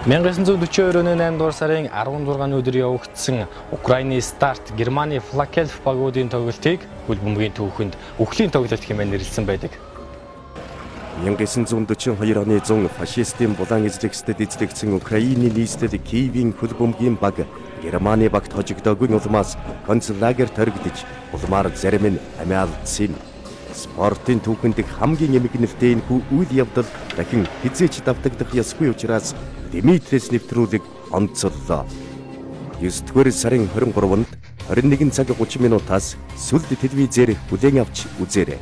1942 оны 8 дугаар сарын 16-ны өдөр явагдсан Украины Старт Германы Флакельф багуудын тоглолтыг хөл бөмбөгийн түүхэнд өхлийн тоглолт хэмээн нэрлсэн байдаг. 1942 оны 100 фашистын булан эзлэгчдэд эзлэгдсэн Украины нийслэл Киевийн хөл бөмбөгийн баг Германы багт хожигдоогүй улмаас концлагер торигдож улмаар зарим нь амиалдсан. Спортын түүхэнд хамгийн эмгэнэлтэй энэ үйл явдал дахин хизээч давтагдах ёсгүй учраас Димитрис нэвтрүүлэг онцоллоо. 9-р сарын 23-нд 21 цаг 30 минутаас сүлд телевизээр бүлээн авч үзээрэй.